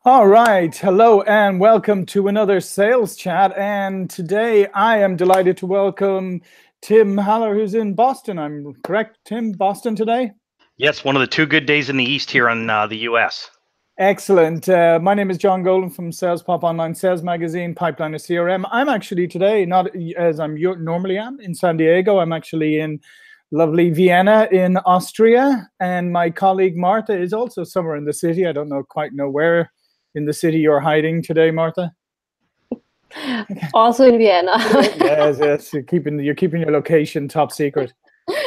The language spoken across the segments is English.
All right. Hello and welcome to another sales chat. And today I am delighted to welcome Tim Haller, who's in Boston. I'm correct, Tim, Boston today? Yes, one of the two good days in the East here in the U.S. Excellent. My name is John Golden from SalesPOP Online Sales Magazine, Pipeline of CRM. I'm actually today, not as I'm normally am, in San Diego. I'm actually in lovely Vienna in Austria. And my colleague Martha is also somewhere in the city. I don't quite know where in the city you're hiding today, Martha. Also in Vienna. Yes. You're keeping your location top secret.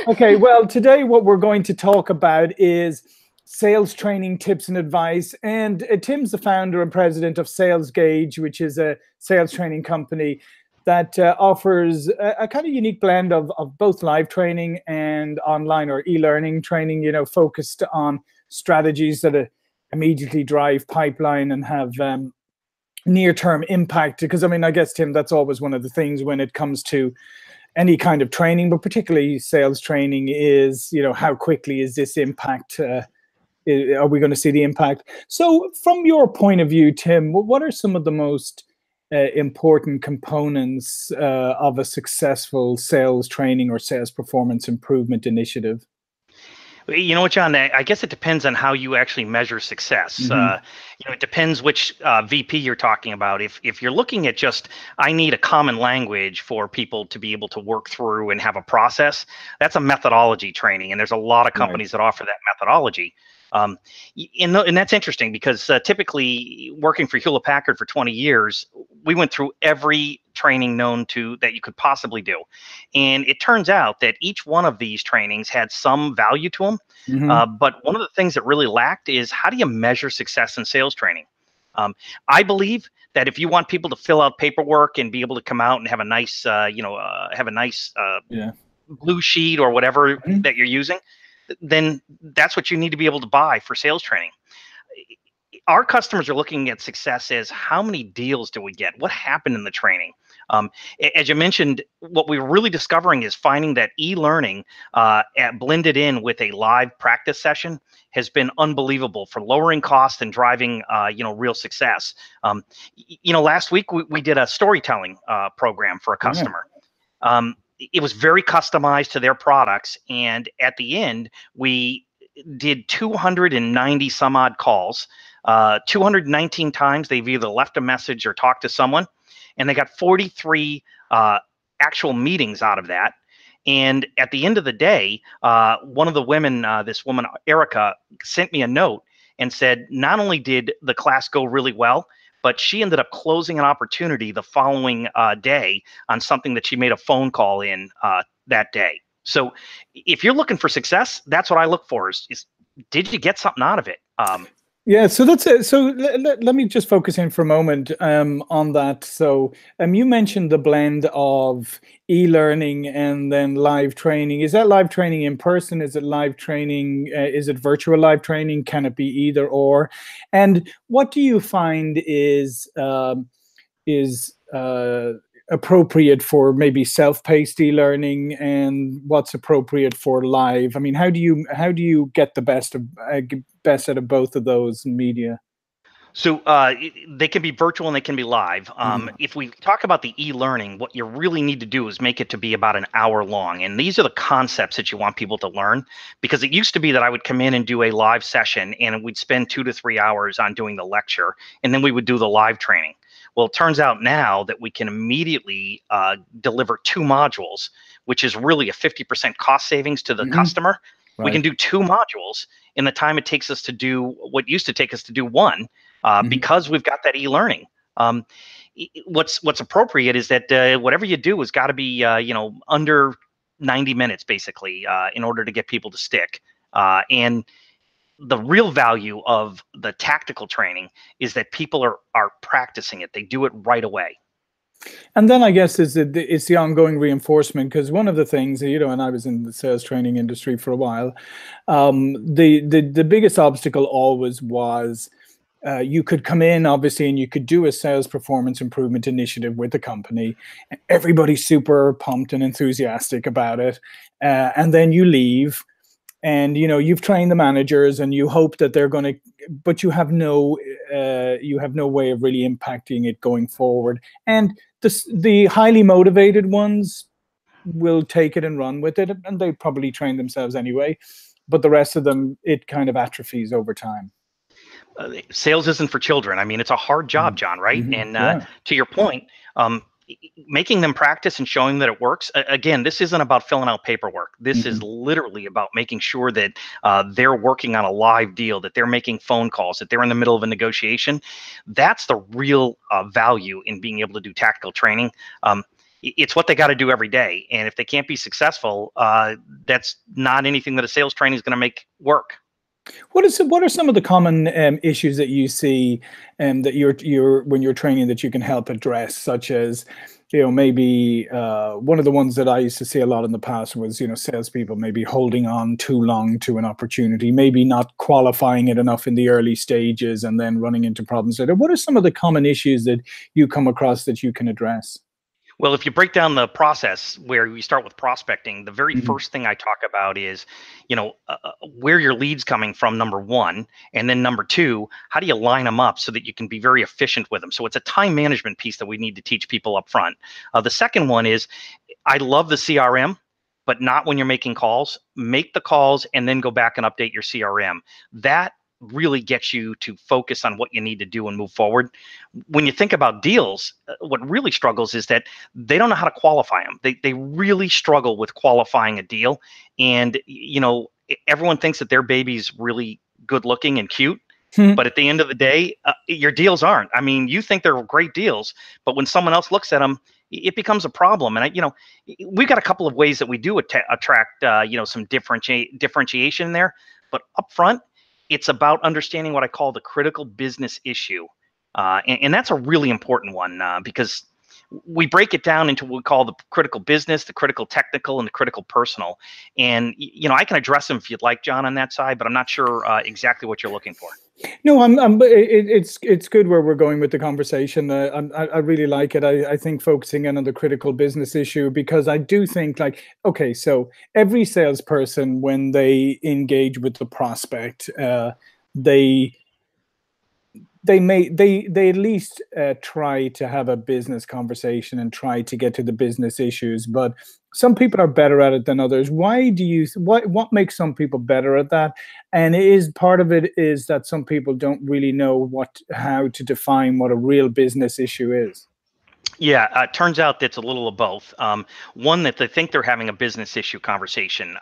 Okay, well, today what we're going to talk about is sales training tips and advice. And Tim's the founder and president of SalesGauge, which is a sales training company that offers a kind of unique blend of both live training and online or e-learning training, focused on strategies that immediately drive pipeline and have near-term impact. Because, I guess, Tim, that's always one of the things when it comes to any kind of training, but particularly sales training is, how quickly is this impact? Are we going to see the impact? So from your point of view, Tim, what are some of the most important components of a successful sales training or sales performance improvement initiative? You know what, John? I guess it depends on how you actually measure success. It depends which VP you're talking about. If you're looking at just, I need a common language for people to be able to work through and have a process, that's a methodology training. And there's a lot of companies that offer that methodology. And that's interesting because typically working for Hewlett Packard for 20 years, we went through every training known to that you could possibly do. And it turns out that each one of these trainings had some value to them. But one of the things that really lacked is, how do you measure success in sales training? I believe that if you want people to fill out paperwork and be able to come out and have a nice, blue sheet or whatever that you're using, then that's what you need to be able to buy for sales training. Our customers are looking at success as, how many deals do we get? What happened in the training? As you mentioned, what we're really discovering is finding that e-learning blended in with a live practice session has been unbelievable for lowering cost and driving real success. Last week we did a storytelling program for a customer. It was very customized to their products. And at the end, we did 290 some odd calls. 219 times they've either left a message or talked to someone. And they got 43 actual meetings out of that. And at the end of the day, one of the women, this woman, Erica, sent me a note and said, not only did the class go really well, but she ended up closing an opportunity the following day on something that she made a phone call in that day. So if you're looking for success, that's what I look for is did you get something out of it? Yeah, so that's it. So let me just focus in for a moment on that. So you mentioned the blend of e-learning and then live training. Is that live training in person? Is it live training? Is it virtual live training? Can it be either or? And what do you find is appropriate for maybe self-paced e-learning, and what's appropriate for live? I mean, how do you get the best out of both of those media? So they can be virtual and they can be live. If we talk about the e-learning, what you really need to do is make it to be about an hour long. And these are the concepts that you want people to learn, because it used to be that I would come in and do a live session and we'd spend 2 to 3 hours on doing the lecture, and then we would do the live training. Well, it turns out now that we can immediately deliver 2 modules, which is really a 50% cost savings to the customer. Right. We can do 2 modules in the time it takes us to do what used to take us to do 1, because we've got that e-learning. What's appropriate is that whatever you do has got to be under 90 minutes basically in order to get people to stick. And the real value of the tactical training is that people are practicing it. They do it right away. And then I guess it's the ongoing reinforcement, because one of the things, and I was in the sales training industry for a while, the biggest obstacle always was you could come in, obviously, and you could do a sales performance improvement initiative with the company. Everybody's super pumped and enthusiastic about it. And then you leave, and you've trained the managers and you hope that they're going to, but you have no you have no way of really impacting it going forward. And the highly motivated ones will take it and run with it, and they probably train themselves anyway. But the rest of them, it kind of atrophies over time. Sales isn't for children. I mean, it's a hard job, John, right? And Yeah. to your point, making them practice and showing that it works. Again, this isn't about filling out paperwork. This is literally about making sure that they're working on a live deal, that they're making phone calls, that they're in the middle of a negotiation. That's the real value in being able to do tactical training. It's what they got to do every day. And if they can't be successful, that's not anything that a sales training is going to make work. What are some of the common issues that you see that you're when you're training that you can help address, such as, maybe one of the ones that I used to see a lot in the past was, salespeople maybe holding on too long to an opportunity, maybe not qualifying it enough in the early stages and then running into problems later. What are some of the common issues that you come across that you can address? Well, if you break down the process where we start with prospecting, the very first thing I talk about is, where your lead's coming from, number one, and then number two, how do you line them up so that you can be very efficient with them? So it's a time management piece that we need to teach people up front. The second one is, I love the CRM, but not when you're making calls. Make the calls and then go back and update your CRM. That really gets you to focus on what you need to do and move forward. When you think about deals, what really struggles is that they don't know how to qualify them. They really struggle with qualifying a deal. And, everyone thinks that their baby's really good looking and cute. But at the end of the day, your deals aren't. I mean, you think they're great deals, but when someone else looks at them, it becomes a problem. And we've got a couple of ways that we do attract, some differentiation there. But up front, it's about understanding what I call the critical business issue. And that's a really important one because we break it down into what we call the critical business, the critical technical, and the critical personal. And, I can address them if you'd like, John, on that side, but I'm not sure exactly what you're looking for. No, it's good where we're going with the conversation. I really like it. I think focusing in on the critical business issue, because I do think okay, so every salesperson, when they engage with the prospect, they at least try to have a business conversation and try to get to the business issues. But some people are better at it than others. What makes some people better at that? And part of it is that some people don't really know how to define what a real business issue is. Yeah, it turns out that's a little of both. One, that they think they're having a business issue conversation.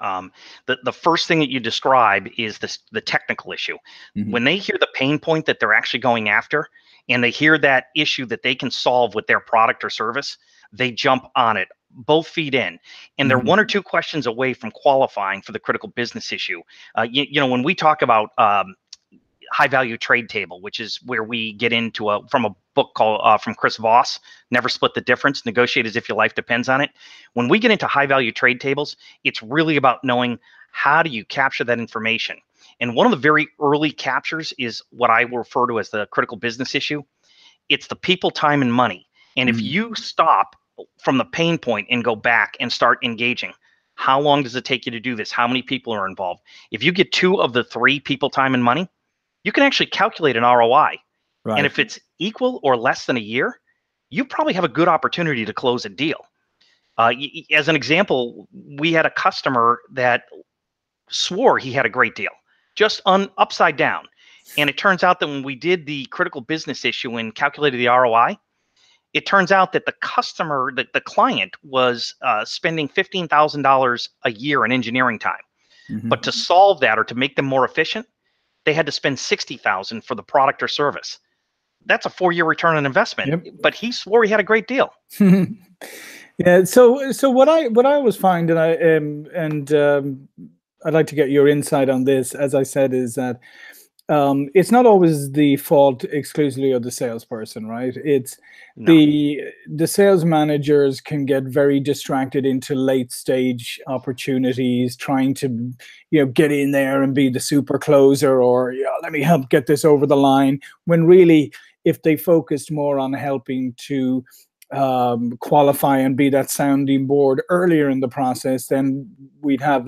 The first thing that you describe is the technical issue. When they hear the pain point that they're actually going after, and they hear that issue that they can solve with their product or service, they jump on it, both feet in. And they're one or two questions away from qualifying for the critical business issue. When we talk about high value trade table, which is where we get into from a book called from Chris Voss, Never Split the Difference, Negotiate as if your life depends on it. When we get into high value trade tables, it's really about knowing how do you capture that information. And one of the very early captures is what I will refer to as the critical business issue. It's the people, time, and money. And if you stop from the pain point and go back and start engaging, how long does it take you to do this? How many people are involved? If you get two of the three, people, time, and money, you can actually calculate an ROI. Right. And if it's equal or less than a year, you probably have a good opportunity to close a deal. As an example, we had a customer that swore he had a great deal, just upside down. And it turns out that when we did the critical business issue and calculated the ROI, it turns out that the customer, the client, was spending $15,000 a year in engineering time. But to solve that, or to make them more efficient, they had to spend $60,000 for the product or service. That's a 4-year return on investment. Yep. But he swore he had a great deal. Yeah. So what I always find, and I'd like to get your insight on this, as I said, is that it's not always the fault exclusively of the salesperson, right? It's the sales managers can get very distracted into late stage opportunities, trying to get in there and be the super closer, or let me help get this over the line, when really, if they focused more on helping to qualify and be that sounding board earlier in the process, then we'd have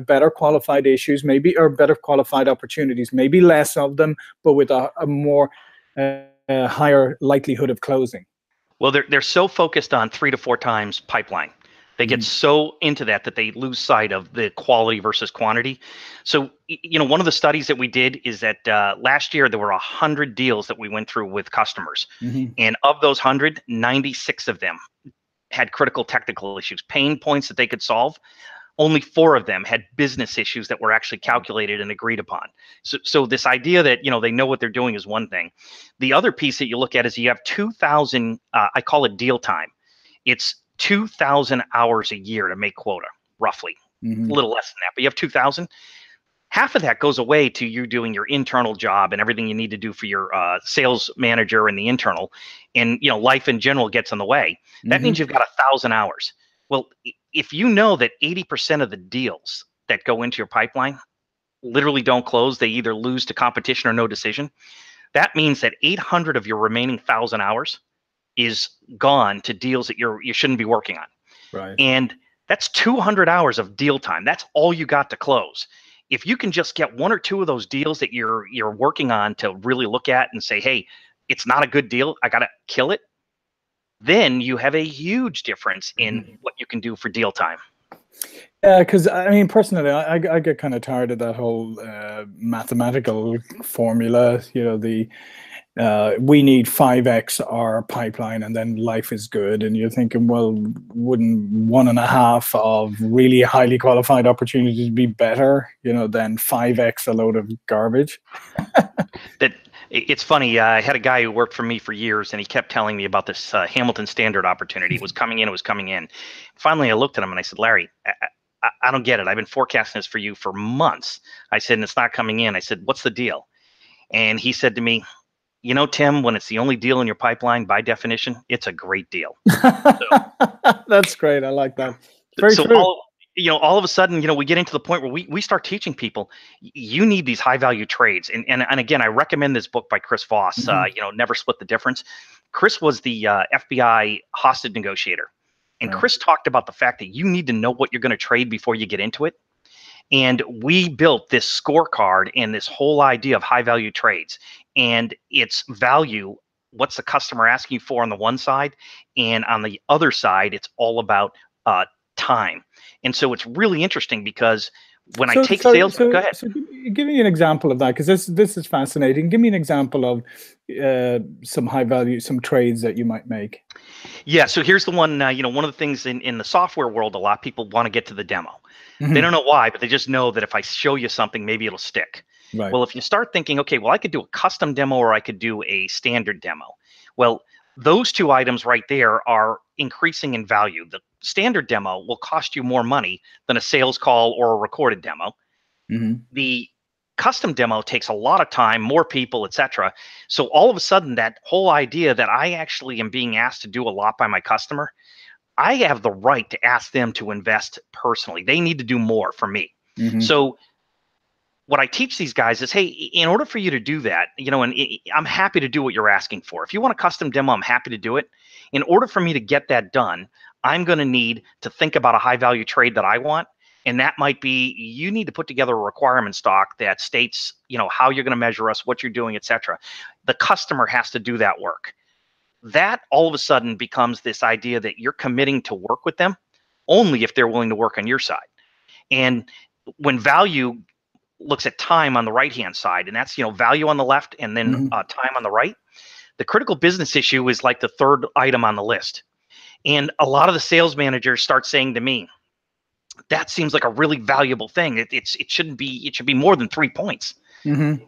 better qualified issues, maybe, or better qualified opportunities, maybe less of them, but with a more higher likelihood of closing? Well, they're so focused on 3 to 4 times pipeline. They get so into that they lose sight of the quality versus quantity. So, one of the studies that we did is that last year there were 100 deals that we went through with customers, and of those 100, 96 of them had critical technical issues, pain points that they could solve. Only 4 of them had business issues that were actually calculated and agreed upon. So this idea that they know what they're doing is one thing. The other piece that you look at is you have 2,000. I call it deal time. It's 2,000 hours a year to make quota, roughly. A little less than that, but you have 2,000. Half of that goes away to you doing your internal job and everything you need to do for your sales manager and the internal, and life in general gets in the way. That means you've got 1,000 hours. Well, if you know that 80% of the deals that go into your pipeline literally don't close, they either lose to competition or no decision. That means that 800 of your remaining 1,000 hours is gone to deals that you shouldn't be working on. Right. And that's 200 hours of deal time. That's all you got to close. If you can just get 1 or 2 of those deals that you're working on to really look at and say, hey, it's not a good deal, I got to kill it, then you have a huge difference in what you can do for deal time. Yeah, because I mean, personally, I get kind of tired of that whole mathematical formula. We need 5x our pipeline, and then life is good. And you're thinking, well, wouldn't 1.5 of really highly qualified opportunities be better, than 5x a load of garbage? It's funny. I had a guy who worked for me for years, and he kept telling me about this Hamilton Standard opportunity. It was coming in. It was coming in. Finally, I looked at him and I said, Larry, I don't get it. I've been forecasting this for you for months. I said, and it's not coming in. I said, what's the deal? And he said to me, Tim, when it's the only deal in your pipeline, by definition, it's a great deal. That's great. I like that. Very so true. All of a sudden, we get into the point where we start teaching people, you need these high value trades. And again, I recommend this book by Chris Voss, Never Split the Difference. Chris was the FBI hostage negotiator. And Chris talked about the fact that you need to know what you're going to trade before you get into it. And we built this scorecard and this whole idea of high value trades and its value. What's the customer asking for on the one side? And on the other side, it's all about time. And so it's really interesting because when I take sales, go ahead. So give me an example of that, because this is fascinating. Give me an example of some high value, some trades that you might make. Yeah. So here's the one. One of the things in the software world, a lot of people want to get to the demo. They don't know why, but they just know that if I show you something, maybe it'll stick. Right. Well, if you start thinking, okay, well, I could do a custom demo or I could do a standard demo. Well, those 2 items right there are increasing in value. The standard demo will cost you more money than a sales call or a recorded demo. The custom demo takes a lot of time, more people, etc. So all of a sudden, that whole idea that I actually am being asked to do a lot by my customer, I have the right to ask them to invest personally. They need to do more for me. So what I teach these guys is, hey, in order for you to do that, and I'm happy to do what you're asking for. If you want a custom demo, I'm happy to do it. In order for me to get that done, I'm going to need to think about a high value trade that I want. And that might be, you need to put together a requirement stock that states, how you're going to measure us, what you're doing, etc. The customer has to do that work. That all of a sudden becomes this idea that you're committing to work with them only if they're willing to work on your side. And when value looks at time on the right-hand side, and that's, value on the left and then time on the right, the critical business issue is like the 3rd item on the list. And a lot of the sales managers start saying to me, that seems like a really valuable thing. It should be more than 3 points. And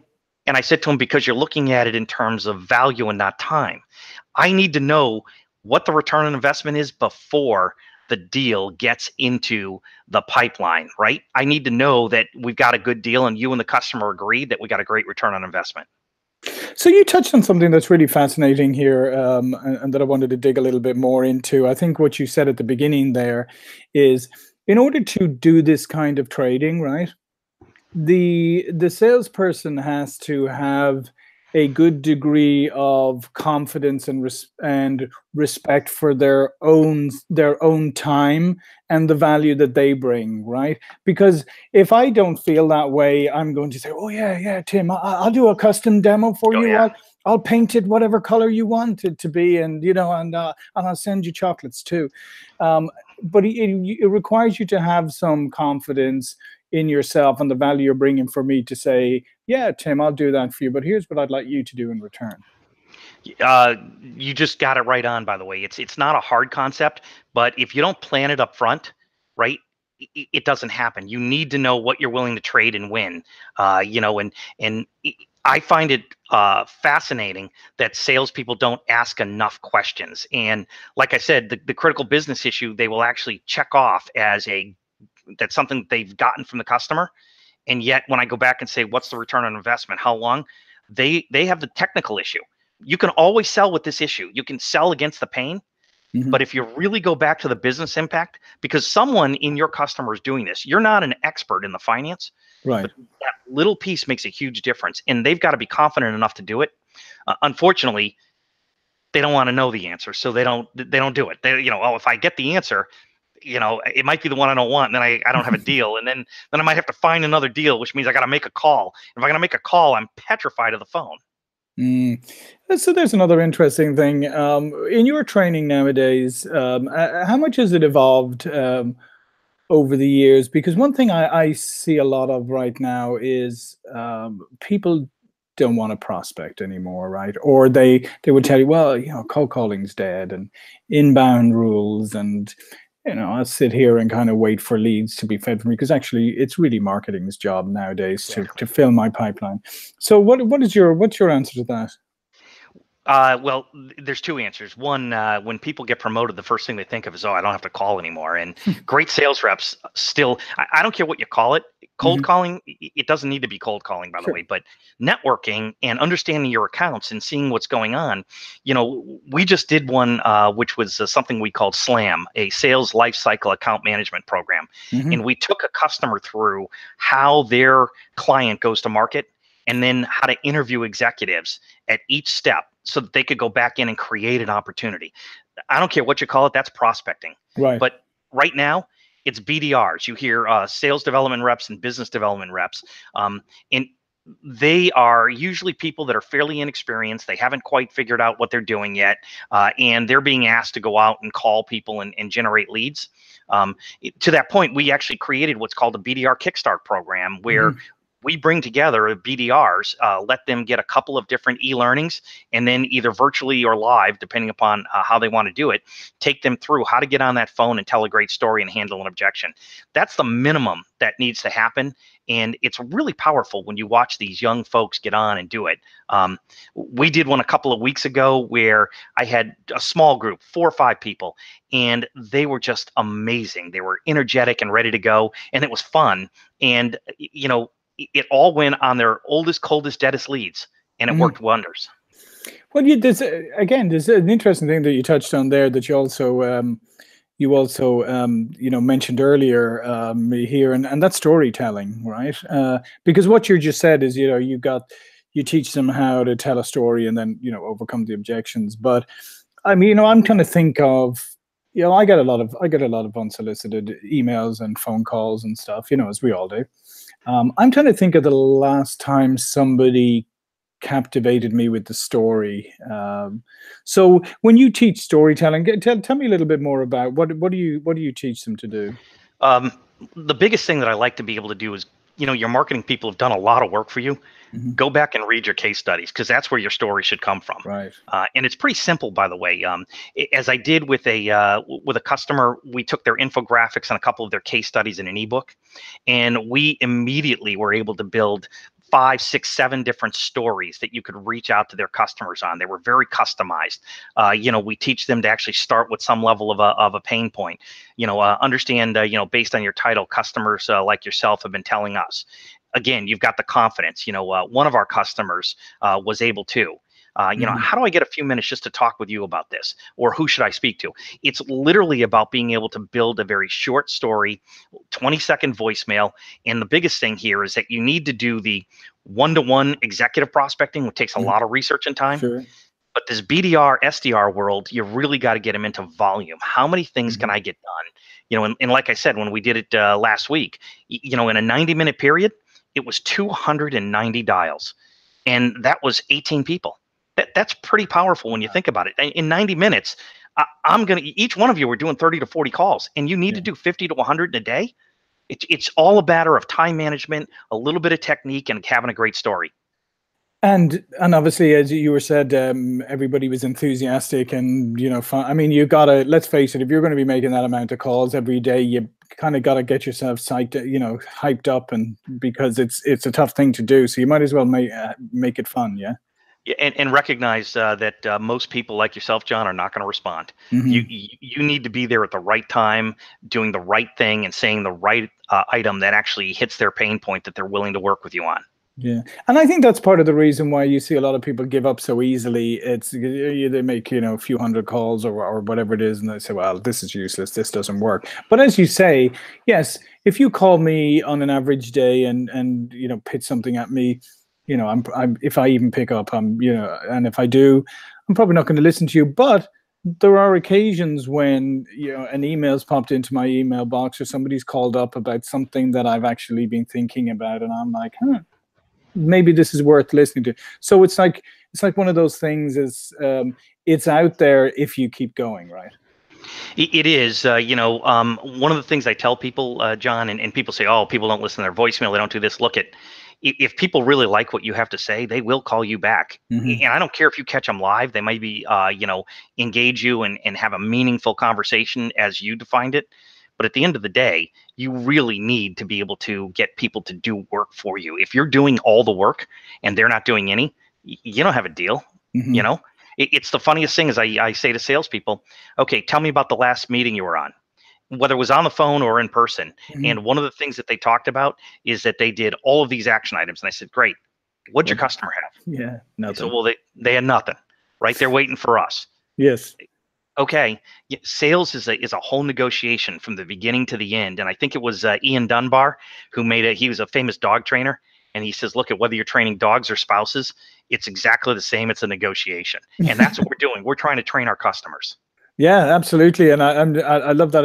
I said to him, because you're looking at it in terms of value and not time. I need to know what the return on investment is before the deal gets into the pipeline, right? I need to know that we've got a good deal and you and the customer agree that we got a great return on investment. So you touched on something that's really fascinating here, and that I wanted to dig a little bit more into. I think what you said at the beginning there is, in order to do this kind of trading, right, the salesperson has to have a good degree of confidence and respect for their own time and the value that they bring, right? Because if I don't feel that way, I'm going to say, oh yeah, Tim, I'll do a custom demo for you. Yeah. I'll paint it whatever color you want it to be, and and I'll send you chocolates too. But it requires you to have some confidence in yourself and the value you're bringing for me to say, yeah, Tim, I'll do that for you, but here's what I'd like you to do in return. You just got it right on, by the way. It's not a hard concept, but if you don't plan it up front, right, it doesn't happen. You need to know what you're willing to trade and win. And I find it fascinating that salespeople don't ask enough questions. And like I said, the critical business issue they will actually check off as that's something that they've gotten from the customer. And yet, when I go back and say, "What's the return on investment? How long?" They have the technical issue. You can always sell with this issue. You can sell against the pain, but if you really go back to the business impact, because someone in your customer is doing this, you're not an expert in the finance, Right. but that little piece makes a huge difference, and they've got to be confident enough to do it. Unfortunately, they don't want to know the answer, so they don't do it. They, oh, if I get the answer, it might be the one I don't want, and then I don't have a deal, and then I might have to find another deal, which means I got to make a call. If I got to make a call, I'm petrified of the phone. So there's another interesting thing in your training nowadays. How much has it evolved over the years? Because one thing I see a lot of right now is people don't want to prospect anymore, right? Or they would tell you, well, cold calling's dead, and inbound rules, and I'll sit here and kind of wait for leads to be fed for me, because actually it's really marketing's job nowadays to fill my pipeline. So what's your answer to that? Well, there's two answers. One, when people get promoted, the first thing they think of is, oh, I don't have to call anymore. And great sales reps still, I don't care what you call it. Cold calling, it doesn't need to be cold calling, by the way, but networking and understanding your accounts and seeing what's going on. We just did one, which was something we called SLAM, a sales lifecycle account management program. And we took a customer through how their client goes to market, and then how to interview executives at each step so that they could go back in and create an opportunity. I don't care what you call it, that's prospecting. Right. But right now, it's BDRs. You hear sales development reps and business development reps. And they are usually people that are fairly inexperienced. They haven't quite figured out what they're doing yet. And they're being asked to go out and call people and generate leads. To that point, we actually created what's called a BDR Kickstart program, where we bring together BDRs, let them get a couple of different e-learnings, and then either virtually or live, depending upon how they want to do it, take them through how to get on that phone and tell a great story and handle an objection. That's the minimum that needs to happen. And it's really powerful when you watch these young folks get on and do it. We did one a couple of weeks ago where I had a small group, 4 or 5 people, and they were just amazing. They were energetic and ready to go, and it was fun. And, it all went on their oldest, coldest, deadest leads, and it worked wonders. Well, there's an interesting thing that you touched on there that you also mentioned earlier here, and that's storytelling, right? Because what you just said is, you teach them how to tell a story and then overcome the objections. But I mean, I'm trying to think of, I get a lot of unsolicited emails and phone calls and stuff, as we all do. I'm trying to think of the last time somebody captivated me with the story. So when you teach storytelling, tell me a little bit more about what do you teach them to do? The biggest thing that I like to be able to do is, your marketing people have done a lot of work for you. Go back and read your case studies, because that's where your story should come from. Right. And it's pretty simple, by the way. As I did with a customer, we took their infographics and a couple of their case studies in an ebook, and we immediately were able to build 5, 6, 7 different stories that you could reach out to their customers on. They were very customized. We teach them to actually start with some level of a pain point. Understand, based on your title, customers like yourself have been telling us. Again, you've got the confidence. One of our customers was able to. How do I get a few minutes just to talk with you about this? Or who should I speak to? It's literally about being able to build a very short story, 20-second voicemail. And the biggest thing here is that you need to do the one-to-one executive prospecting, which takes a lot of research and time. Sure. But this BDR, SDR world, you really got to get them into volume. How many things can I get done? And like I said, when we did it last week, in a 90-minute period, it was 290 dials. And that was 18 people. That's pretty powerful when you think about it. In 90 minutes, each one of you are doing 30 to 40 calls, and you need Yeah. to do 50 to 100 in a day. It's all a matter of time management, a little bit of technique, and having a great story. And obviously, as you were said, everybody was enthusiastic, and fun. I mean, you gotta, let's face it, if you're going to be making that amount of calls every day, you kind of got to get yourself psyched, hyped up, and because it's a tough thing to do, so you might as well make it fun. Yeah. Yeah, and recognize that most people like yourself, John, are not going to respond. Hmm. You need to be there at the right time, doing the right thing, and saying the right item that actually hits their pain point that they're willing to work with you on. Yeah, and I think that's part of the reason why you see a lot of people give up so easily. It's they make a few hundred calls or whatever it is, and they say, "Well, this is useless. This doesn't work." But as you say, yes, if you call me on an average day and pitch something at me, I'm if I even pick up, and if I do, I'm probably not going to listen to you. But there are occasions when an email's popped into my email box or somebody's called up about something that I've actually been thinking about, and I'm like, huh, maybe this is worth listening to. So it's like one of those things is it's out there if you keep going, right? It is, one of the things I tell people, John, and people say, oh, people don't listen to their voicemail, they don't do this. Look at, if people really like what you have to say, they will call you back. Hmm. And I don't care if you catch them live, they might be, engage you and have a meaningful conversation as you defined it. But at the end of the day, you really need to be able to get people to do work for you. If you're doing all the work and they're not doing any, you don't have a deal, you Hmm. know? It's the funniest thing is I say to salespeople, okay, tell me about the last meeting you were on, whether it was on the phone or in person. Hmm. And one of the things that they talked about is that they did all of these action items. And I said, great. What'd your What? customer have? Yeah, They said, nothing. well, they had nothing, right? They're waiting for us. Yes. Okay. Sales is a whole negotiation from the beginning to the end. And I think it was Ian Dunbar who he was a famous dog trainer. And he says, look, at whether you're training dogs or spouses, it's exactly the same. It's a negotiation. And that's what we're doing. We're trying to train our customers. Yeah, absolutely, and I love that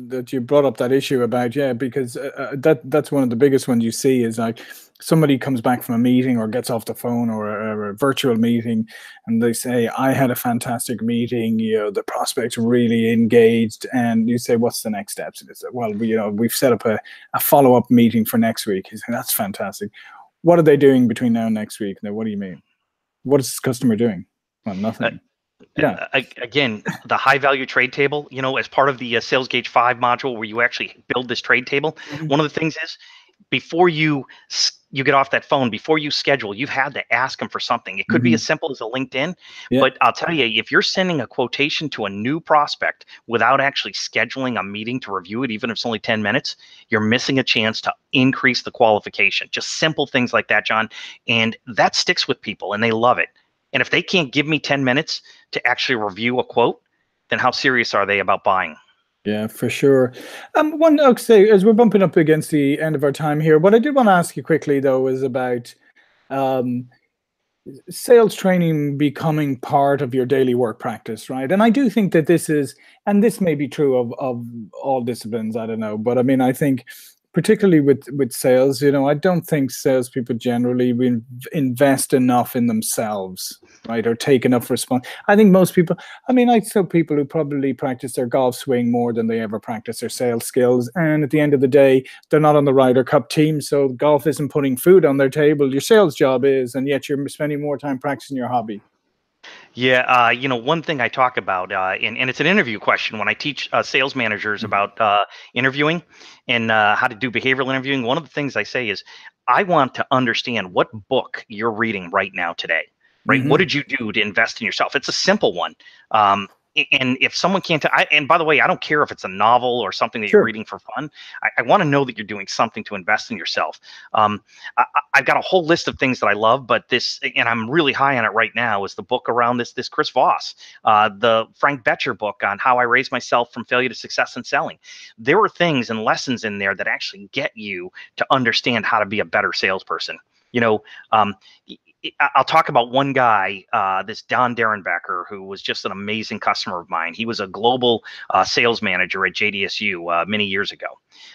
that you brought up that issue about, yeah, because that's one of the biggest ones you see is like somebody comes back from a meeting or gets off the phone or a virtual meeting, and they say, "I had a fantastic meeting. The prospect's really engaged," and you say, "What's the next steps?" And it's like, well, we've set up a follow up meeting for next week. You say, "That's fantastic. What are they doing between now and next week?" Now, what do you mean? What is this customer doing? Well, Uh, nothing. Yeah. Again, the high value trade table, as part of the Sales Gauge 5 module where you actually build this trade table, Mhm. one of the things is before you get off that phone, before you schedule, you've had to ask them for something. It could be as Mhm. simple as a LinkedIn, Yeah. but I'll tell you, if you're sending a quotation to a new prospect without actually scheduling a meeting to review it, even if it's only 10 minutes, you're missing a chance to increase the qualification. Just simple things like that, John. And that sticks with people and they love it. And if they can't give me 10 minutes to actually review a quote, then how serious are they about buying? Yeah, for sure. One, I'll say, as we're bumping up against the end of our time here, what I did want to ask you quickly, though, is about um, sales training becoming part of your daily work practice, right? And I do think that and this may be true of all disciplines, I don't know, but I mean, I think particularly with sales, I don't think salespeople generally will invest enough in themselves, right? Or take enough response. I think most people, I mean, I saw people who probably practice their golf swing more than they ever practice their sales skills. And at the end of the day, they're not on the Ryder Cup team, so golf isn't putting food on their table. Your sales job is, and yet you're spending more time practicing your hobby. Yeah, one thing I talk about, and it's an interview question when I teach sales managers Mhm. about interviewing and how to do behavioral interviewing. One of the things I say is, I want to understand what book you're reading right now today, right? What Mhm. did you do to invest in yourself? It's a simple one. And if someone can't, and by the way, I don't care if it's a novel or something that you're Sure. reading for fun. I want to know that you're doing something to invest in yourself. Um, I've got a whole list of things that I love, but this, and I'm really high on it right now, is the book around this Chris Voss, the Frank Betcher book on how I raised myself from failure to success in selling. There are things and lessons in there that actually get you to understand how to be a better salesperson. You know, um, I'll talk about one guy, this Don Derenbecker, who was just an amazing customer of mine. He was a global sales manager at JDSU many years ago,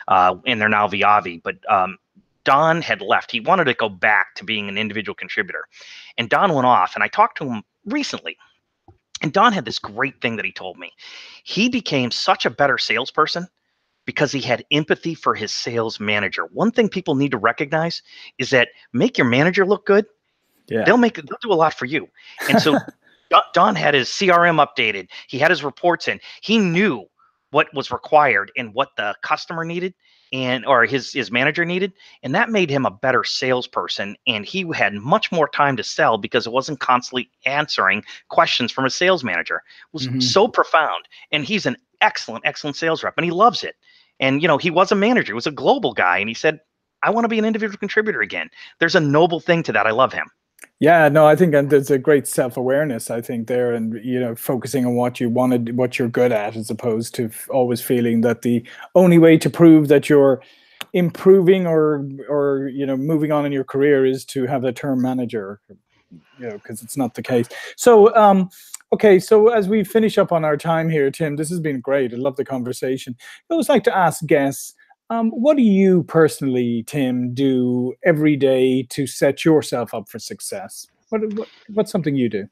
and they're now Viavi. But Don had left. He wanted to go back to being an individual contributor. And Don went off, and I talked to him recently. And Don had this great thing that he told me. He became such a better salesperson because he had empathy for his sales manager. One thing people need to recognize is that make your manager look good. Yeah. They'll do a lot for you. And so Don had his CRM updated. He had his reports in. He knew what was required and what the customer needed or his manager needed. And that made him a better salesperson. And he had much more time to sell because it wasn't constantly answering questions from a sales manager. It was so profound. And he's an excellent, excellent sales rep, and he loves it. And, he was a manager. He was a global guy. And he said, I want to be an individual contributor again. There's a noble thing to that. I love him. Yeah, no, I think there's a great self-awareness, I think, there, and focusing on what you wanted, what you're good at, as opposed to always feeling that the only way to prove that you're improving or moving on in your career is to have a term manager, because it's not the case. So okay, so as we finish up on our time here, Tim, this has been great. I love the conversation. I always like to ask guests, what do you personally, Tim, do every day to set yourself up for success? What's something you do?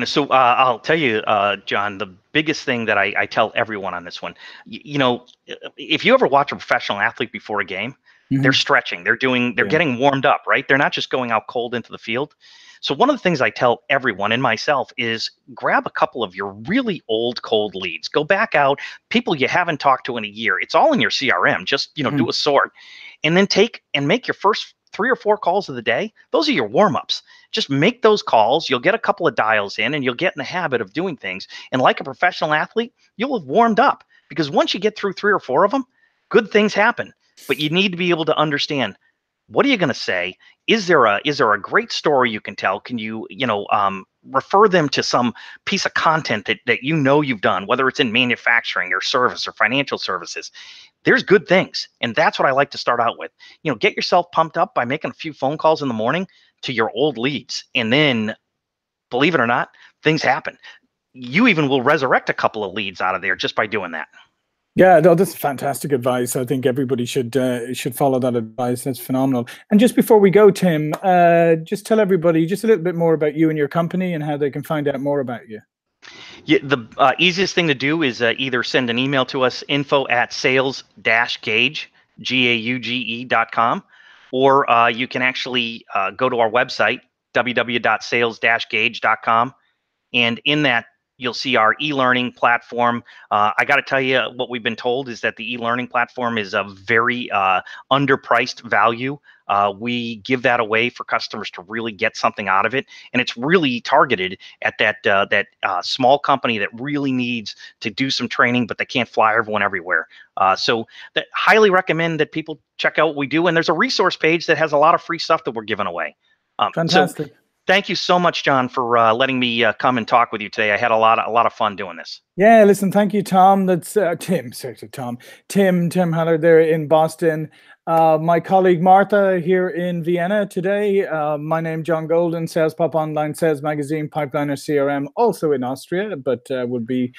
So I'll tell you, John, the biggest thing that I tell everyone on this one, if you ever watch a professional athlete before a game, they're stretching, they're getting warmed up, right? They're not just going out cold into the field. So one of the things I tell everyone and myself is grab a couple of your really old cold leads. Go back out, people you haven't talked to in a year. It's all in your CRM. Just, do a sort. And then take and make your first 3 or 4 calls of the day. Those are your warm-ups. Just make those calls. You'll get a couple of dials in, and you'll get in the habit of doing things. And like a professional athlete, you'll have warmed up, because once you get through 3 or 4 of them, good things happen. But you need to be able to understand, what are you going to say? Is there a great story you can tell? Can you, refer them to some piece of content that you've done, whether it's in manufacturing or service or financial services? There's good things. And that's what I like to start out with. Get yourself pumped up by making a few phone calls in the morning to your old leads. And then, believe it or not, things happen. You even will resurrect a couple of leads out of there just by doing that. Yeah, no, that's fantastic advice. I think everybody should follow that advice. That's phenomenal. And just before we go, Tim, just tell everybody just a little bit more about you and your company and how they can find out more about you. Yeah, the easiest thing to do is either send an email to us, info@sales-gauge, GAUGE.com, or you can actually go to our website, www.sales-gauge.com, and in that you'll see our e-learning platform. I got to tell you, what we've been told is that the e-learning platform is a very underpriced value. We give that away for customers to really get something out of it, and it's really targeted at that small company that really needs to do some training, but they can't fly everyone everywhere. So highly recommend that people check out what we do, and there's a resource page that has a lot of free stuff that we're giving away. Fantastic. So, thank you so much, John, for letting me come and talk with you today. I had a lot of fun doing this. Yeah, listen, thank you, Tom. That's Tim. Sorry, Tom. Tim Haller there in Boston. My colleague Martha here in Vienna today. My name John Golden, SalesPOP Online Sales Magazine, Pipeliner CRM, also in Austria, but will be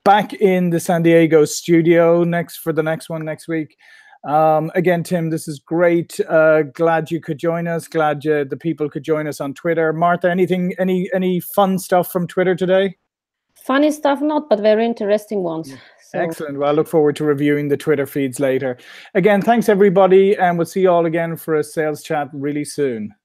back in the San Diego studio for the next one next week. Again, Tim, this is great. Glad you could join us. Glad the people could join us on Twitter. Martha, any fun stuff from Twitter today? Funny stuff, not, but very interesting ones. So. Excellent. Well, I look forward to reviewing the Twitter feeds later. Again, thanks everybody, and we'll see you all again for a sales chat really soon.